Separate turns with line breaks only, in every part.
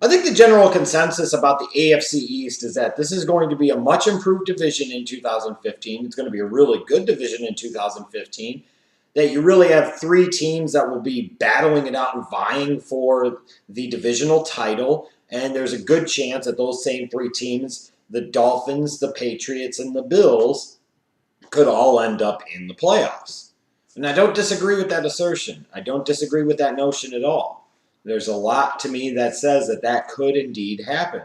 I think the general consensus about the AFC East is that this is going to be a much improved division in 2015. It's going to be a really good division in 2015. That you really have three teams that will be battling it out and vying for the divisional title. And there's a good chance that those same three teams, the Dolphins, the Patriots, and the Bills, could all end up in the playoffs. And I don't disagree with that assertion. I don't disagree with that notion at all. There's a lot to me that says that that could indeed happen.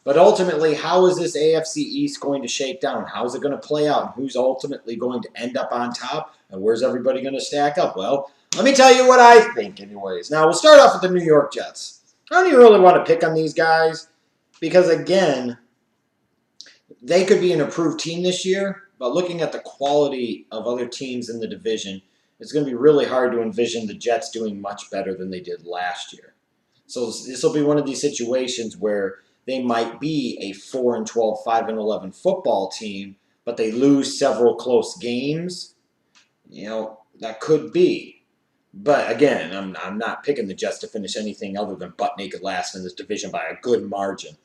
But ultimately, how is this AFC East going to shake down? How is it going to play out? And who's ultimately going to end up on top? And where's everybody going to stack up? Well, let me tell you what I think anyways. Now, we'll start off with the New York Jets. I don't even really want to pick on these guys because, again, they could be an improved team this year, but looking at the quality of other teams in the division, it's going to be really hard to envision the Jets doing much better than they did last year. So this will be one of these situations where they might be a 4-12, 5-11 football team, but they lose several close games. You know, that could be. But again, I'm not picking the Jets to finish anything other than butt naked last in this division by a good margin.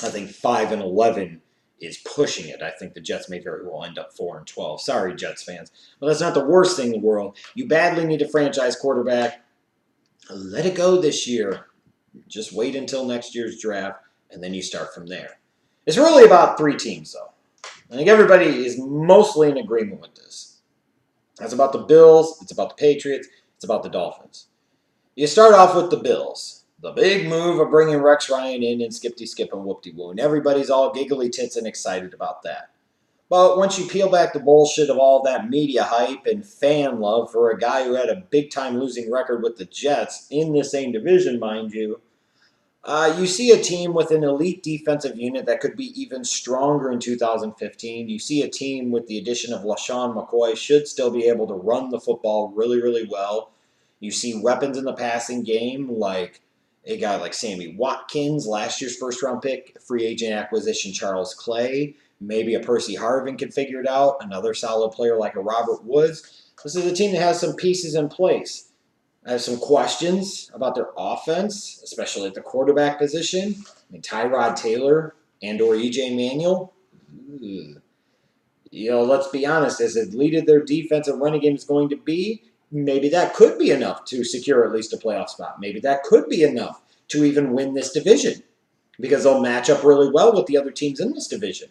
I think 5-11 is pushing it. I think the Jets may very well end up 4-12. Sorry, Jets fans. But that's not the worst thing in the world. You badly need a franchise quarterback. Let it go this year. Just wait until next year's draft, and then you start from there. It's really about three teams, though. I think everybody is mostly in agreement with this. That's about the Bills. It's about the Patriots. It's about the Dolphins. You start off with the Bills. The big move of bringing Rex Ryan in and skip and whoop-de-woo. And everybody's all giggly tits and excited about that. But once you peel back the bullshit of all that media hype and fan love for a guy who had a big-time losing record with the Jets in the same division, mind you, you see a team with an elite defensive unit that could be even stronger in 2015. You see a team with the addition of LaShawn McCoy should still be able to run the football really, really well. You see weapons in the passing game like a guy like Sammy Watkins, last year's first-round pick, free agent acquisition Charles Clay. Maybe a Percy Harvin can figure it out. Another solid player like a Robert Woods. This is a team that has some pieces in place. I have some questions about their offense, especially at the quarterback position. I mean, Tyrod Taylor and or E.J. Manuel. You know, let's be honest. As elite their defensive running game is going to be, maybe that could be enough to secure at least a playoff spot. Maybe that could be enough to even win this division because they'll match up really well with the other teams in this division.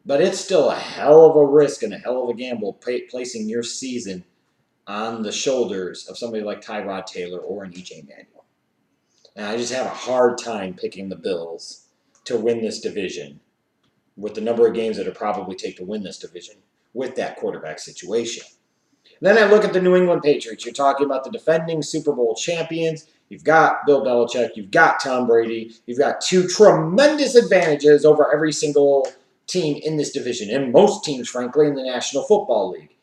But it's still a hell of a risk and a hell of a gamble placing your season on the shoulders of somebody like Tyrod Taylor or an E.J. Manuel. And I just have a hard time picking the Bills to win this division with the number of games that it probably take to win this division with that quarterback situation. Then I look at the New England Patriots. You're talking about the defending Super Bowl champions. You've got Bill Belichick. You've got Tom Brady. You've got two tremendous advantages over every single team in this division, and most teams, frankly, in the National Football League.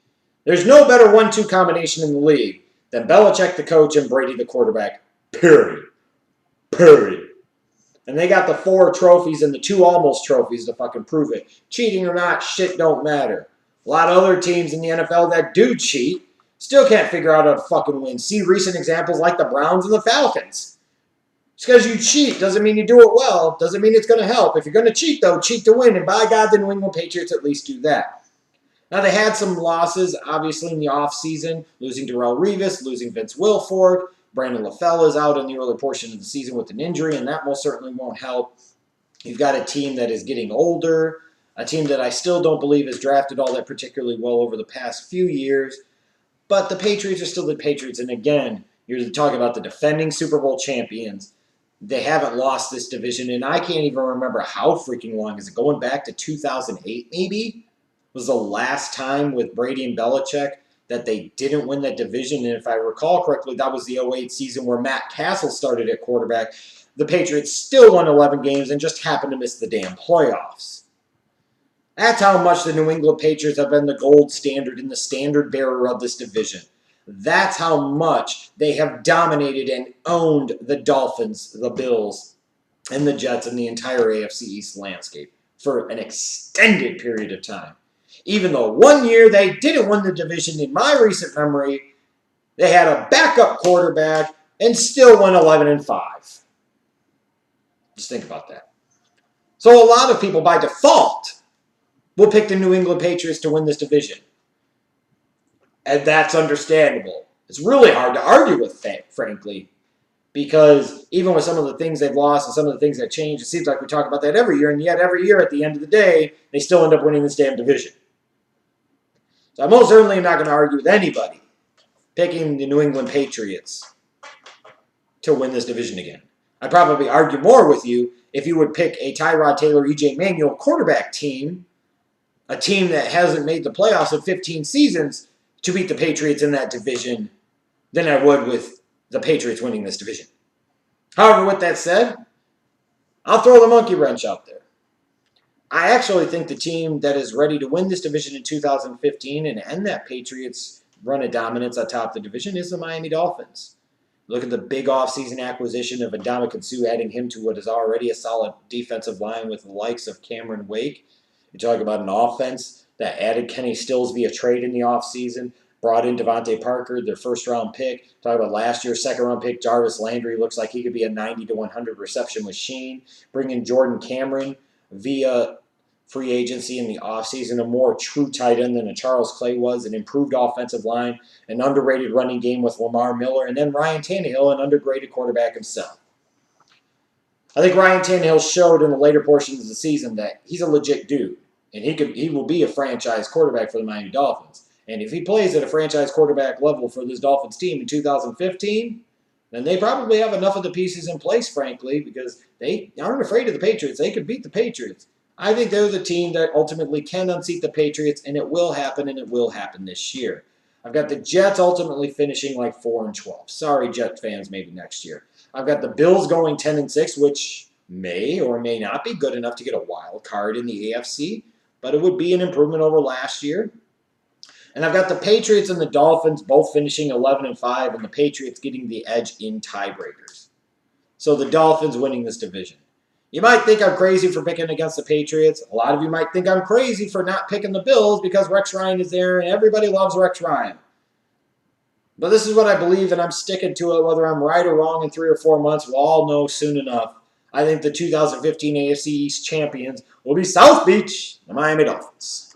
There's no better 1-2 combination in the league than Belichick the coach and Brady the quarterback, period. Period. And they got the 4 trophies and the 2 almost trophies to fucking prove it. Cheating or not, shit don't matter. A lot of other teams in the NFL that do cheat still can't figure out how to fucking win. See recent examples like the Browns and the Falcons. Just because you cheat doesn't mean you do it well. Doesn't mean it's going to help. If you're going to cheat, though, cheat to win. And by God, the New England Patriots at least do that. Now, they had some losses, obviously, in the offseason. Losing Darrelle Revis, losing Vince Wilfork. Brandon LaFell is out in the early portion of the season with an injury, and that most certainly won't help. You've got a team that is getting older. A team that I still don't believe has drafted all that particularly well over the past few years. But the Patriots are still the Patriots. And again, you're talking about the defending Super Bowl champions. They haven't lost this division. And I can't even remember how freaking long. Is it going back to 2008 maybe? Was the last time with Brady and Belichick that they didn't win that division. And if I recall correctly, that was the 2008 season where Matt Castle started at quarterback. The Patriots still won 11 games and just happened to miss the damn playoffs. That's how much the New England Patriots have been the gold standard and the standard bearer of this division. That's how much they have dominated and owned the Dolphins, the Bills, and the Jets and the entire AFC East landscape for an extended period of time. Even though one year they didn't win the division, in my recent memory, they had a backup quarterback and still won 11-5. Just think about that. So a lot of people, by default, will pick the New England Patriots to win this division. And that's understandable. It's really hard to argue with that, frankly, because even with some of the things they've lost and some of the things that changed, it seems like we talk about that every year, and yet every year at the end of the day, they still end up winning this damn division. So I most certainly am not going to argue with anybody picking the New England Patriots to win this division again. I'd probably argue more with you if you would pick a Tyrod Taylor, E.J. Manuel quarterback team, a team that hasn't made the playoffs in 15 seasons, to beat the Patriots in that division than I would with the Patriots winning this division. However, with that said, I'll throw the monkey wrench out there. I actually think the team that is ready to win this division in 2015 and end that Patriots run of dominance atop the division is the Miami Dolphins. Look at the big offseason acquisition of Ndamukong Suh, adding him to what is already a solid defensive line with the likes of Cameron Wake. You talk about an offense that added Kenny Stills via trade in the offseason, brought in Devontae Parker, their first-round pick. Talk about last year's second-round pick, Jarvis Landry. Looks like he could be a 90 to 100 reception machine. Bring in Jordan Cameron via free agency in the offseason, a more true tight end than a Charles Clay was, an improved offensive line, an underrated running game with Lamar Miller, and then Ryan Tannehill, an underrated quarterback himself. I think Ryan Tannehill showed in the later portions of the season that he's a legit dude, and he will be a franchise quarterback for the Miami Dolphins. And if he plays at a franchise quarterback level for this Dolphins team in 2015, then they probably have enough of the pieces in place, frankly, because they aren't afraid of the Patriots. They could beat the Patriots. I think they're the team that ultimately can unseat the Patriots, and it will happen this year. I've got the Jets ultimately finishing like 4-12. Sorry, Jet fans, maybe next year. I've got the Bills going 10-6, which may or may not be good enough to get a wild card in the AFC, but it would be an improvement over last year. And I've got the Patriots and the Dolphins both finishing 11-5, and the Patriots getting the edge in tiebreakers. So the Dolphins winning this division. You might think I'm crazy for picking against the Patriots. A lot of you might think I'm crazy for not picking the Bills because Rex Ryan is there and everybody loves Rex Ryan. But this is what I believe, and I'm sticking to it. Whether I'm right or wrong in 3 or 4 months, we'll all know soon enough. I think the 2015 AFC East champions will be South Beach, the Miami Dolphins.